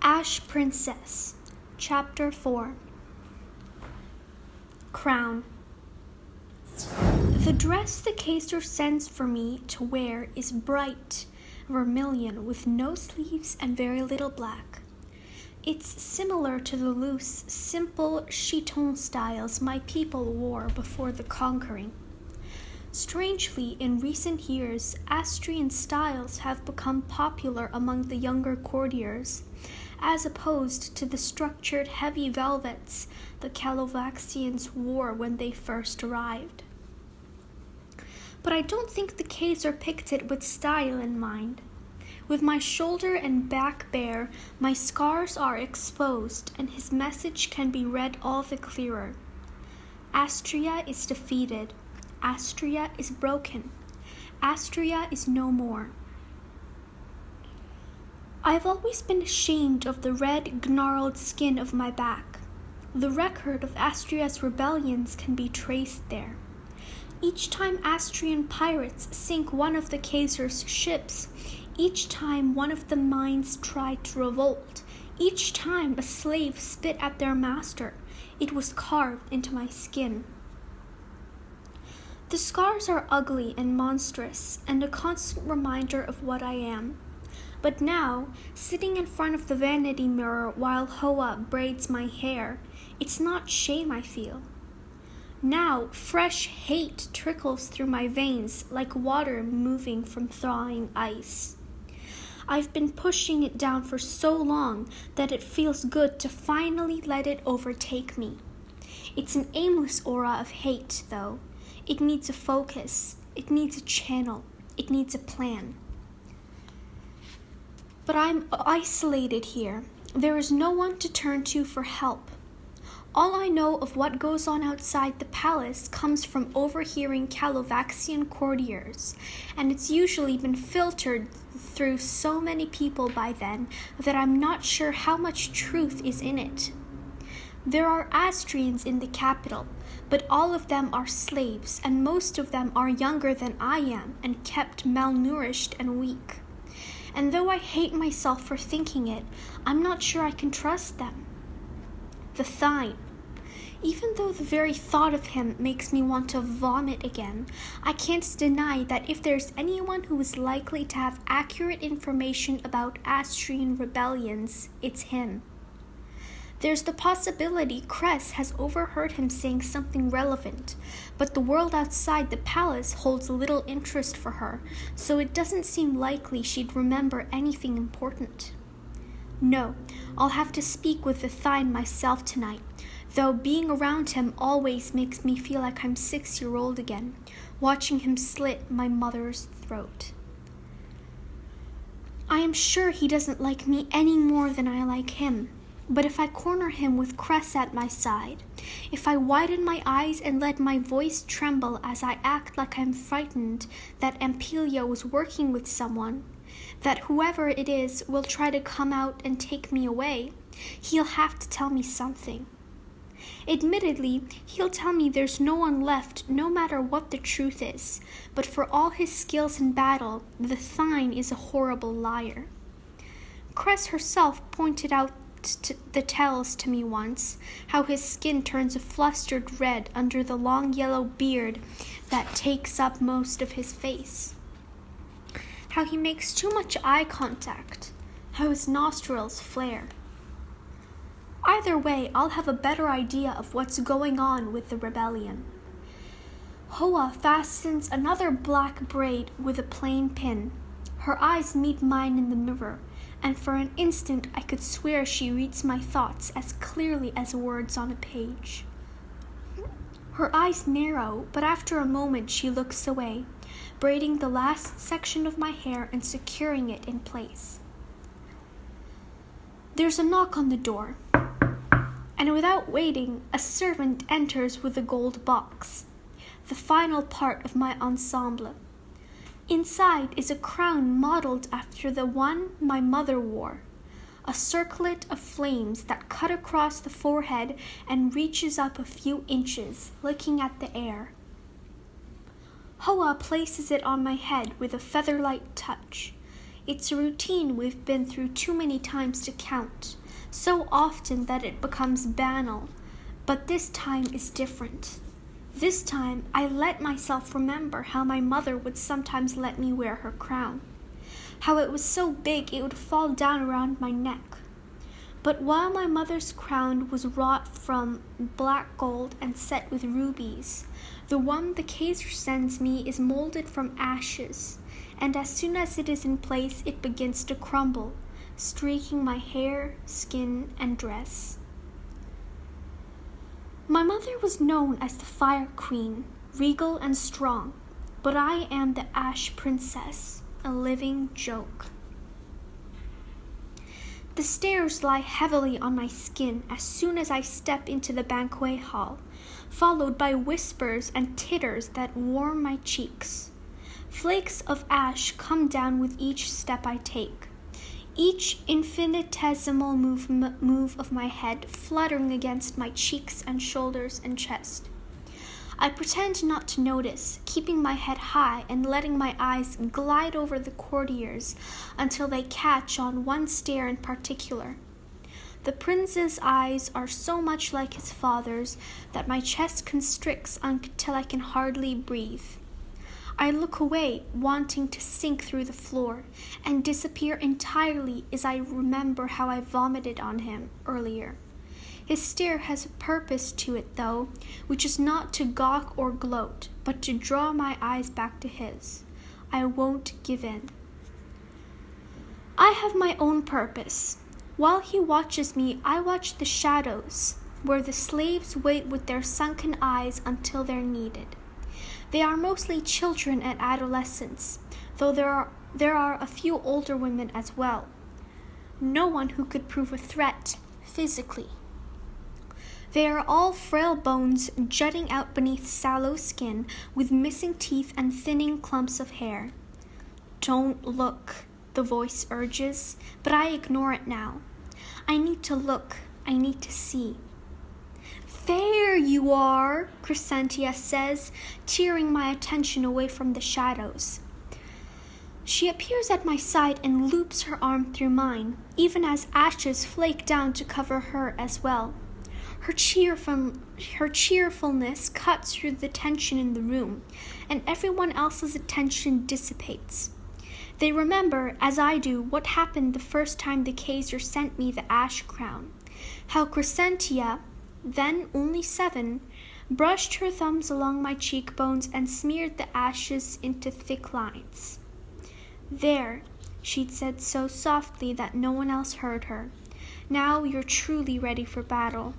Ash Princess, Chapter 4. Crown. The dress the caser sends for me to wear is bright vermilion with no sleeves and very little black. It's similar to the loose, simple chiton styles my people wore before the conquering. Strangely, in recent years, Astrian styles have become popular among the younger courtiers, as opposed to the structured heavy velvets the Calovaxians wore when they first arrived. But I don't think the Kaiser picked it with style in mind. With my shoulder and back bare, my scars are exposed, and his message can be read all the clearer. Astria is defeated. Astria is broken. Astria is no more. I've always been ashamed of the red, gnarled skin of my back. The record of Astria's rebellions can be traced there. Each time Astrian pirates sink one of the Kaiser's ships, each time one of the mines tried to revolt, each time a slave spit at their master, it was carved into my skin. The scars are ugly and monstrous, and a constant reminder of what I am. But now, sitting in front of the vanity mirror while Hoa braids my hair, it's not shame I feel. Now, fresh hate trickles through my veins like water moving from thawing ice. I've been pushing it down for so long that it feels good to finally let it overtake me. It's an aimless aura of hate, though. It needs a focus, it needs a channel, it needs a plan. But I'm isolated here. There is no one to turn to for help. All I know of what goes on outside the palace comes from overhearing Calovaxian courtiers, and it's usually been filtered through so many people by then that I'm not sure how much truth is in it. There are Astrians in the capital, but all of them are slaves, and most of them are younger than I am and kept malnourished and weak. And though I hate myself for thinking it, I'm not sure I can trust them. The Thine. Even though the very thought of him makes me want to vomit again, I can't deny that if there's anyone who is likely to have accurate information about Astrian rebellions, it's him. There's the possibility Cress has overheard him saying something relevant, but the world outside the palace holds little interest for her, so it doesn't seem likely she'd remember anything important. No, I'll have to speak with the Thine myself tonight, though being around him always makes me feel like I'm 6-year-old again, watching him slit my mother's throat. I am sure he doesn't like me any more than I like him. But if I corner him with Cress at my side, if I widen my eyes and let my voice tremble as I act like I'm frightened that Ampelia was working with someone, that whoever it is will try to come out and take me away, he'll have to tell me something. Admittedly, he'll tell me there's no one left no matter what the truth is, but for all his skills in battle, the Thine is a horrible liar. Cress herself pointed out the tells to me once, how his skin turns a flustered red under the long yellow beard that takes up most of his face. How he makes too much eye contact, how his nostrils flare. Either way, I'll have a better idea of what's going on with the rebellion. Hoa fastens another black braid with a plain pin. Her eyes meet mine in the mirror, and for an instant I could swear she reads my thoughts as clearly as words on a page. Her eyes narrow, but after a moment she looks away, braiding the last section of my hair and securing it in place. There's a knock on the door, and without waiting, a servant enters with a gold box, the final part of my ensemble. Inside is a crown modeled after the one my mother wore, a circlet of flames that cut across the forehead and reaches up a few inches, licking at the air. Hoa places it on my head with a feather-light touch. It's a routine we've been through too many times to count, so often that it becomes banal. But this time is different. This time, I let myself remember how my mother would sometimes let me wear her crown, how it was so big it would fall down around my neck. But while my mother's crown was wrought from black gold and set with rubies, the one the Kaiser sends me is molded from ashes, and as soon as it is in place, it begins to crumble, streaking my hair, skin, and dress. My mother was known as the Fire Queen, regal and strong, but I am the Ash Princess, a living joke. The stairs lie heavily on my skin as soon as I step into the banquet hall, followed by whispers and titters that warm my cheeks. Flakes of ash come down with each step I take, each infinitesimal move of my head fluttering against my cheeks and shoulders and chest. I pretend not to notice, keeping my head high and letting my eyes glide over the courtiers until they catch on one stare in particular. The prince's eyes are so much like his father's that my chest constricts until I can hardly breathe. I look away, wanting to sink through the floor, and disappear entirely as I remember how I vomited on him earlier. His stare has a purpose to it, though, which is not to gawk or gloat, but to draw my eyes back to his. I won't give in. I have my own purpose. While he watches me, I watch the shadows, where the slaves wait with their sunken eyes until they're needed. They are mostly children and adolescents, though there are a few older women as well. No one who could prove a threat, physically. They are all frail bones jutting out beneath sallow skin with missing teeth and thinning clumps of hair. Don't look, the voice urges, but I ignore it now. I need to look, I need to see. There you are, Crescentia says, tearing my attention away from the shadows. She appears at my side and loops her arm through mine, even as ashes flake down to cover her as well. Her cheerfulness cuts through the tension in the room, and everyone else's attention dissipates. They remember, as I do, what happened the first time the Kaiser sent me the ash crown, how Crescentia, then only 7, brushed her thumbs along my cheekbones and smeared the ashes into thick lines. There, she'd said so softly that no one else heard her. Now you're truly ready for battle.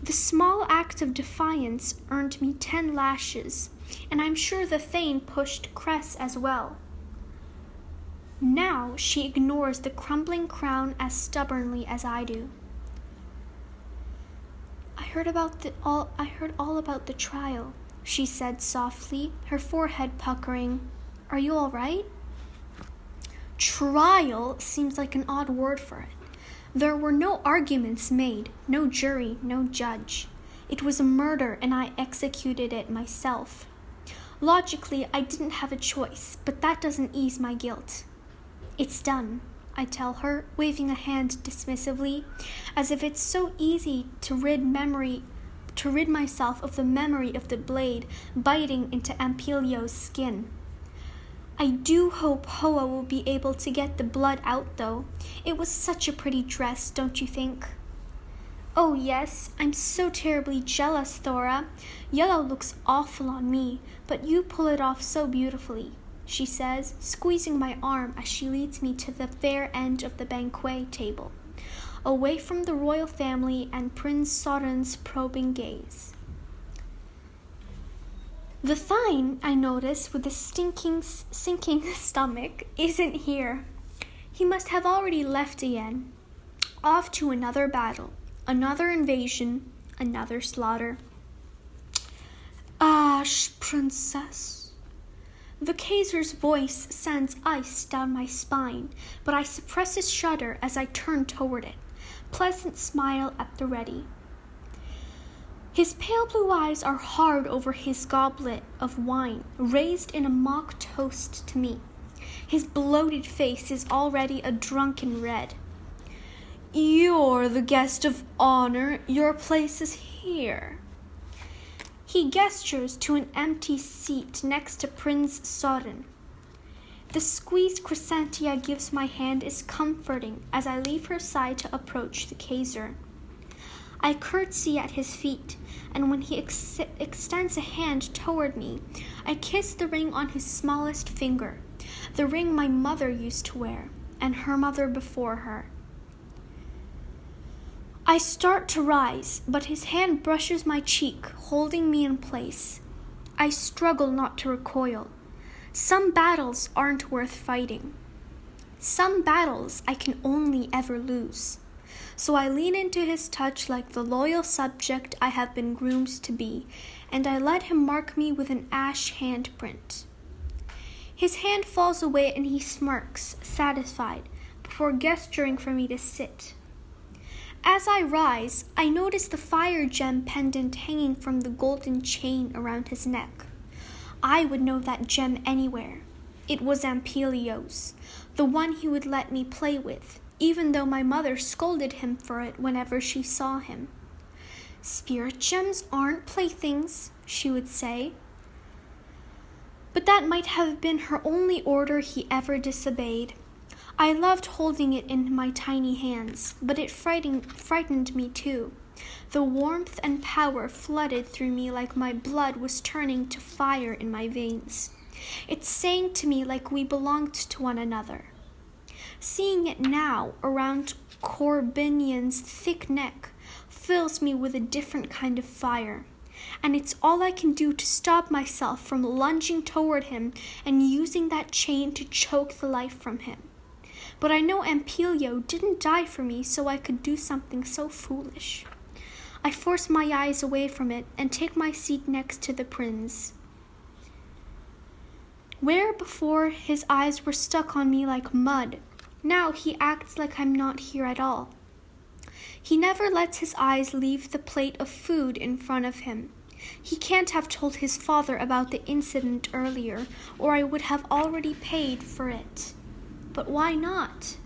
The small act of defiance earned me 10 lashes, and I'm sure the Thane pushed Cress as well. Now she ignores the crumbling crown as stubbornly as I do. I heard all about the trial, she said softly, her forehead puckering. Are you all right? Trial seems like an odd word for it. There were no arguments made, no jury, no judge. It was a murder, and I executed it myself. Logically, I didn't have a choice, but that doesn't ease my guilt. It's done, I tell her, waving a hand dismissively, as if it's so easy to rid myself of the memory of the blade biting into Ampelio's skin. I do hope Hoa will be able to get the blood out, though. It was such a pretty dress, don't you think? Oh, yes, I'm so terribly jealous, Thora. Yellow looks awful on me, but you pull it off so beautifully, she says, squeezing my arm as she leads me to the fair end of the banquet table, away from the royal family and Prince Soden's probing gaze. The Thane, I notice, with the sinking stomach, isn't here. He must have already left again, off to another battle, another invasion, another slaughter. Ash, princess. The Kaiser's voice sends ice down my spine, but I suppress a shudder as I turn toward it, pleasant smile at the ready. His pale blue eyes are hard over his goblet of wine, raised in a mock toast to me. His bloated face is already a drunken red. "You're the guest of honor. Your place is here." He gestures to an empty seat next to Prince Soden. The squeezed Crescentia gives my hand is comforting as I leave her side to approach the Kaiser. I curtsy at his feet, and when he extends a hand toward me, I kiss the ring on his smallest finger, the ring my mother used to wear, and her mother before her. I start to rise, but his hand brushes my cheek, holding me in place. I struggle not to recoil. Some battles aren't worth fighting. Some battles I can only ever lose. So I lean into his touch like the loyal subject I have been groomed to be, and I let him mark me with an ash handprint. His hand falls away and he smirks, satisfied, before gesturing for me to sit. As I rise, I notice the fire gem pendant hanging from the golden chain around his neck. I would know that gem anywhere. It was Ampelio's, the one he would let me play with, even though my mother scolded him for it whenever she saw him. "Spirit gems aren't playthings," she would say. But that might have been her only order he ever disobeyed. I loved holding it in my tiny hands, but it frightened me too. The warmth and power flooded through me like my blood was turning to fire in my veins. It sang to me like we belonged to one another. Seeing it now around Corbinion's thick neck fills me with a different kind of fire, and it's all I can do to stop myself from lunging toward him and using that chain to choke the life from him. But I know Ampelio didn't die for me so I could do something so foolish. I force my eyes away from it and take my seat next to the prince. Where before his eyes were stuck on me like mud, now he acts like I'm not here at all. He never lets his eyes leave the plate of food in front of him. He can't have told his father about the incident earlier, or I would have already paid for it. But why not?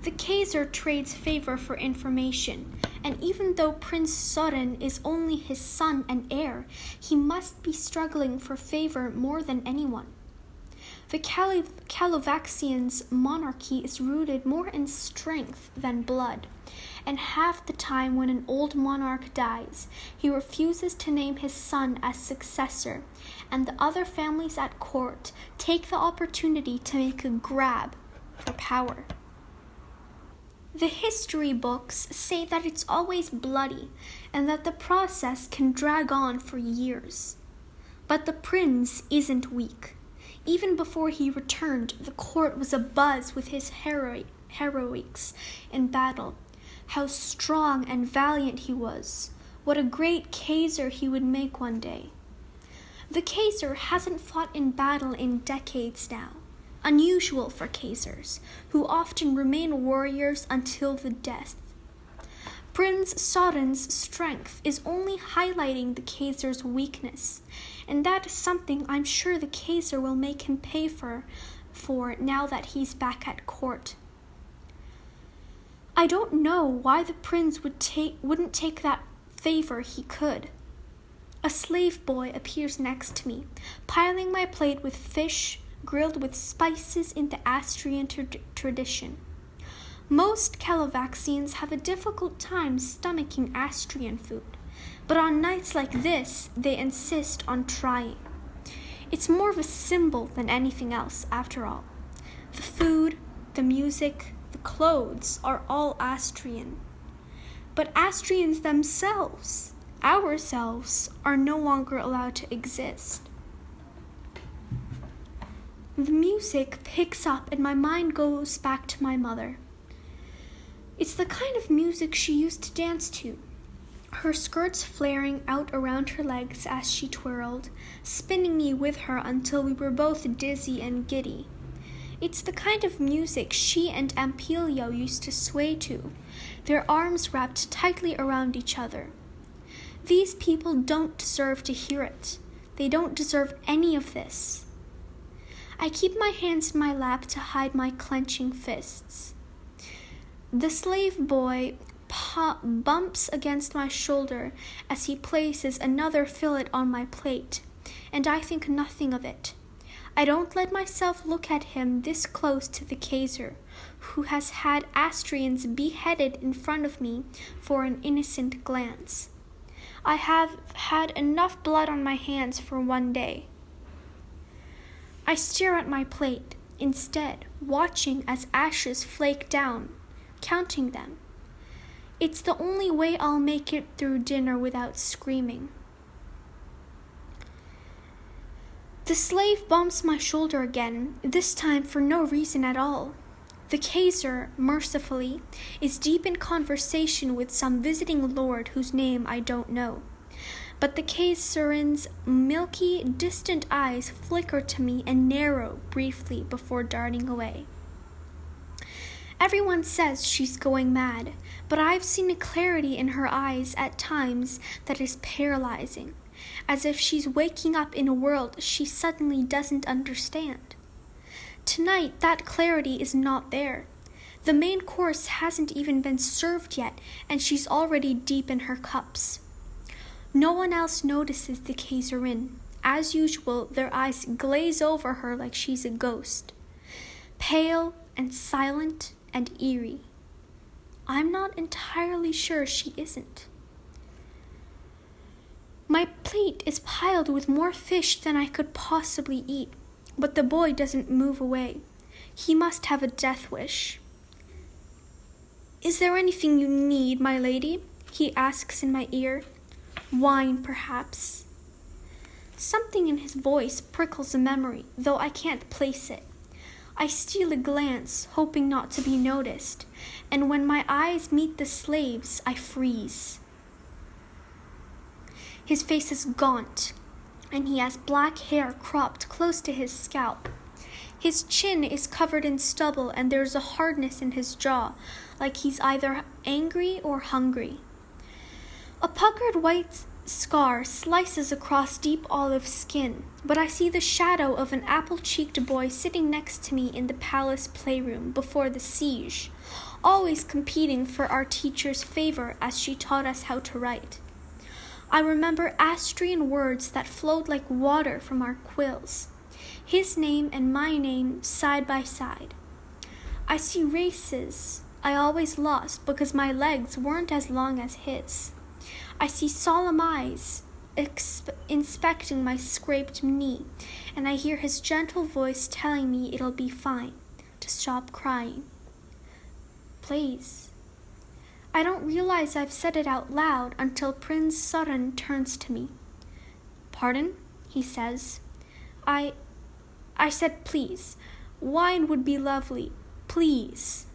The Kaiser trades favor for information, and even though Prince Soden is only his son and heir, he must be struggling for favor more than anyone. The Calovaxian's monarchy is rooted more in strength than blood, and half the time when an old monarch dies, he refuses to name his son as successor, and the other families at court take the opportunity to make a grab for power. The history books say that it's always bloody and that the process can drag on for years. But the prince isn't weak. Even before he returned, the court was abuzz with his heroics in battle. How strong and valiant he was. What a great Kaiser he would make one day. The Kaiser hasn't fought in battle in decades now. Unusual for Kaisers, who often remain warriors until the death. Prince Soden's strength is only highlighting the Kaiser's weakness, and that is something I'm sure the Kaiser will make him pay for now that he's back at court. I don't know why the prince wouldn't take that favor he could. A slave boy appears next to me, piling my plate with fish grilled with spices in the Astrian tradition. Most Calovaxians have a difficult time stomaching Astrian food, but on nights like this, they insist on trying. It's more of a symbol than anything else, after all. The food, the music, the clothes are all Astrian. But Astrians themselves, ourselves, are no longer allowed to exist. The music picks up and my mind goes back to my mother. It's the kind of music she used to dance to, her skirts flaring out around her legs as she twirled, spinning me with her until we were both dizzy and giddy. It's the kind of music she and Ampelio used to sway to, their arms wrapped tightly around each other. These people don't deserve to hear it. They don't deserve any of this. I keep my hands in my lap to hide my clenching fists. The slave boy bumps against my shoulder as he places another fillet on my plate, and I think nothing of it. I don't let myself look at him this close to the Kaiser, who has had Astrians beheaded in front of me for an innocent glance. I have had enough blood on my hands for one day. I stare at my plate, instead, watching as ashes flake down, counting them. It's the only way I'll make it through dinner without screaming. The slave bumps my shoulder again, this time for no reason at all. The Kaiser, mercifully, is deep in conversation with some visiting lord whose name I don't know. But the Kaiserin's milky, distant eyes flicker to me and narrow briefly before darting away. Everyone says she's going mad, but I've seen a clarity in her eyes at times that is paralyzing, as if she's waking up in a world she suddenly doesn't understand. Tonight, that clarity is not there. The main course hasn't even been served yet, and she's already deep in her cups. No one else notices the Kaiserin. As usual, their eyes glaze over her like she's a ghost, pale and silent and eerie. I'm not entirely sure she isn't. My plate is piled with more fish than I could possibly eat, but the boy doesn't move away. He must have a death wish. "Is there anything you need, my lady?" he asks in my ear. "Wine, perhaps." Something in his voice prickles a memory, though I can't place it. I steal a glance, hoping not to be noticed, and when my eyes meet the slave's, I freeze. His face is gaunt, and he has black hair cropped close to his scalp. His chin is covered in stubble, and there's a hardness in his jaw, like he's either angry or hungry. A puckered white scar slices across deep olive skin, but I see the shadow of an apple-cheeked boy sitting next to me in the palace playroom before the siege, always competing for our teacher's favor as she taught us how to write. I remember Astrian words that flowed like water from our quills, his name and my name side by side. I see races I always lost because my legs weren't as long as his. I see solemn eyes inspecting my scraped knee, and I hear his gentle voice telling me it'll be fine, to stop crying. Please. I don't realize I've said it out loud until Prince Soden turns to me. "Pardon?" he says. I said please. Wine would be lovely. Please.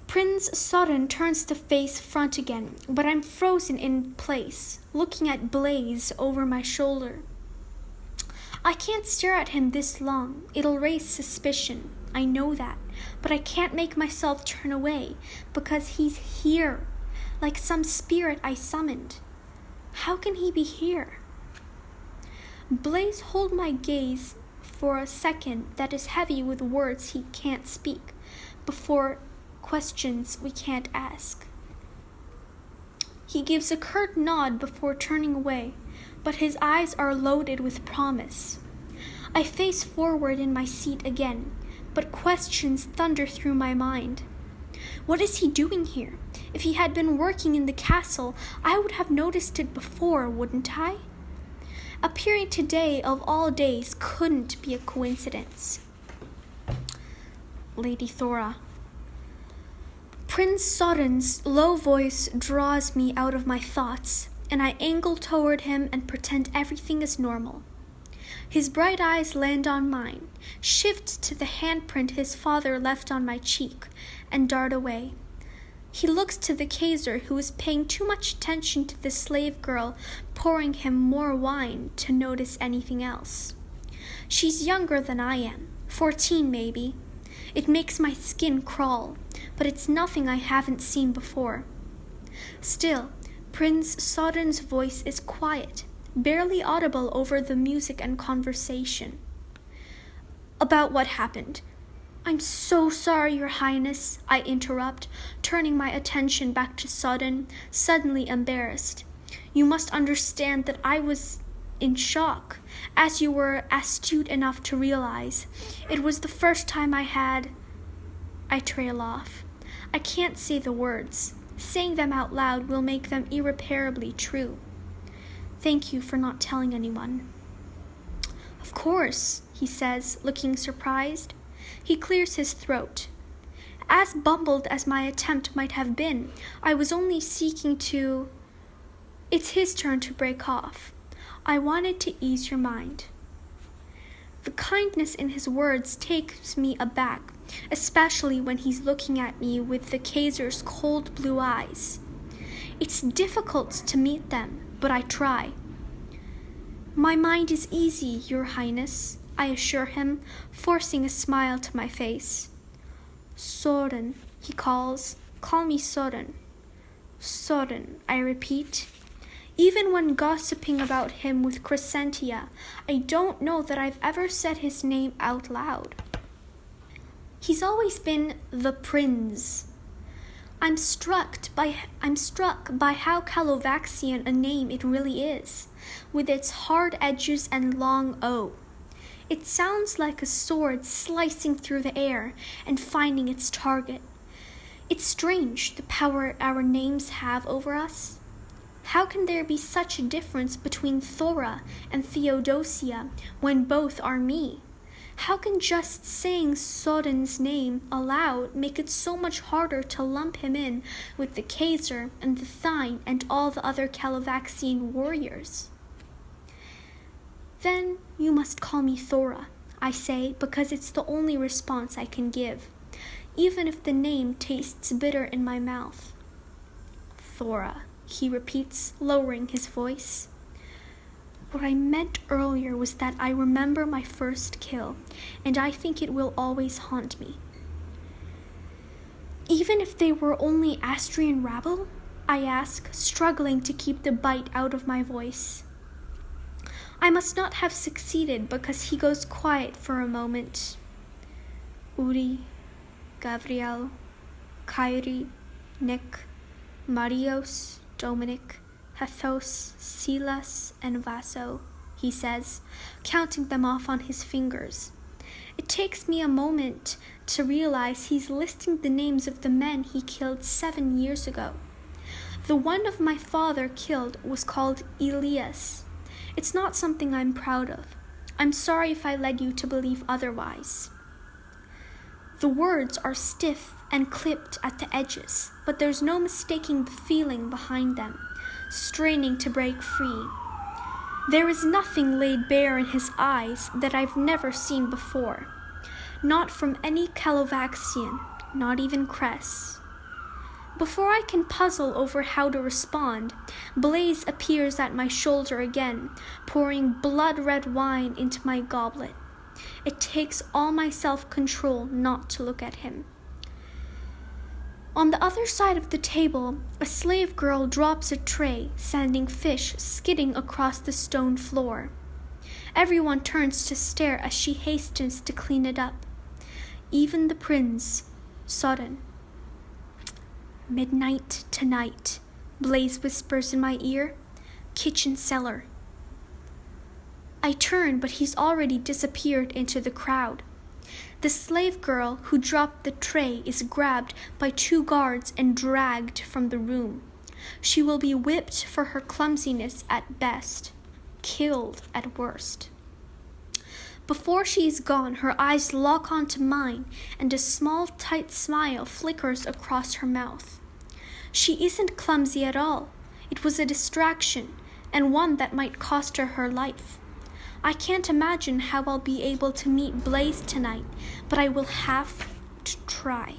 Prince Soden turns to face front again, but I'm frozen in place, looking at Blaze over my shoulder. I can't stare at him this long. It'll raise suspicion. I know that, but I can't make myself turn away because he's here, like some spirit I summoned. How can he be here? Blaze holds my gaze for a second that is heavy with words he can't speak, before questions we can't ask. He gives a curt nod before turning away, but his eyes are loaded with promise. I face forward in my seat again, but questions thunder through my mind. What is he doing here? If he had been working in the castle, I would have noticed it before, wouldn't I? Appearing today of all days couldn't be a coincidence. Lady Thora. Prince Soden's low voice draws me out of my thoughts, and I angle toward him and pretend everything is normal. His bright eyes land on mine, shift to the handprint his father left on my cheek, and dart away. He looks to the Kaiser, who is paying too much attention to the slave girl pouring him more wine to notice anything else. She's younger than I am, 14 maybe. It makes my skin crawl, but it's nothing I haven't seen before. Still, Prince Soden's voice is quiet, barely audible over the music and conversation. about what happened. I'm so sorry, Your Highness, I interrupt, turning my attention back to Soden, suddenly embarrassed. You must understand that I was in shock, as you were astute enough to realize. It was the first time I trail off. I can't say the words. Saying them out loud will make them irreparably true. Thank you for not telling anyone. Of course, he says, looking surprised. He clears his throat. As bumbled as my attempt might have been, I was only seeking to... It's his turn to break off. I wanted to ease your mind. The kindness in his words takes me aback, especially when he's looking at me with the Kaiser's cold blue eyes. It's difficult to meet them, but I try. My mind is easy, Your Highness, I assure him, forcing a smile to my face. Soden, he calls. Call me Soden. Soden, I repeat. Even when gossiping about him with Crescentia, I don't know that I've ever said his name out loud. He's always been the prince. I'm struck by how Calovaxian a name it really is, with its hard edges and long O. It sounds like a sword slicing through the air and finding its target. It's strange, the power our names have over us. How can there be such a difference between Thora and Theodosia when both are me? How can just saying Soden's name aloud make it so much harder to lump him in with the Kaiser and the Thine and all the other Calovaxian warriors? Then you must call me Thora, I say, because it's the only response I can give, even if the name tastes bitter in my mouth. Thora, he repeats, lowering his voice. What I meant earlier was that I remember my first kill, and I think it will always haunt me. Even if they were only Astrian rabble? I ask, struggling to keep the bite out of my voice. I must not have succeeded because he goes quiet for a moment. Uri, Gabriel, Kairi, Nick, Marios, Dominic, Hethos, Silas, and Vaso, he says, counting them off on his fingers. It takes me a moment to realize he's listing the names of the men he killed 7 years ago. The one of my father killed was called Elias. It's not something I'm proud of. I'm sorry if I led you to believe otherwise. The words are stiff and clipped at the edges, but there's no mistaking the feeling behind them, straining to break free. There is nothing laid bare in his eyes that I've never seen before. Not from any Calovaxian, not even Cress. Before I can puzzle over how to respond, Blaze appears at my shoulder again, pouring blood-red wine into my goblet. It takes all my self-control not to look at him. On the other side of the table, a slave girl drops a tray, sending fish skidding across the stone floor. Everyone turns to stare as she hastens to clean it up. Even the prince, Soden. Midnight tonight, Blaze whispers in my ear. Kitchen cellar. I turn, but he's already disappeared into the crowd. The slave girl who dropped the tray is grabbed by 2 guards and dragged from the room. She will be whipped for her clumsiness at best, killed at worst. Before she is gone, her eyes lock onto mine, and a small, tight smile flickers across her mouth. She isn't clumsy at all. It was a distraction, and one that might cost her her life. I can't imagine how I'll be able to meet Blaze tonight, but I will have to try.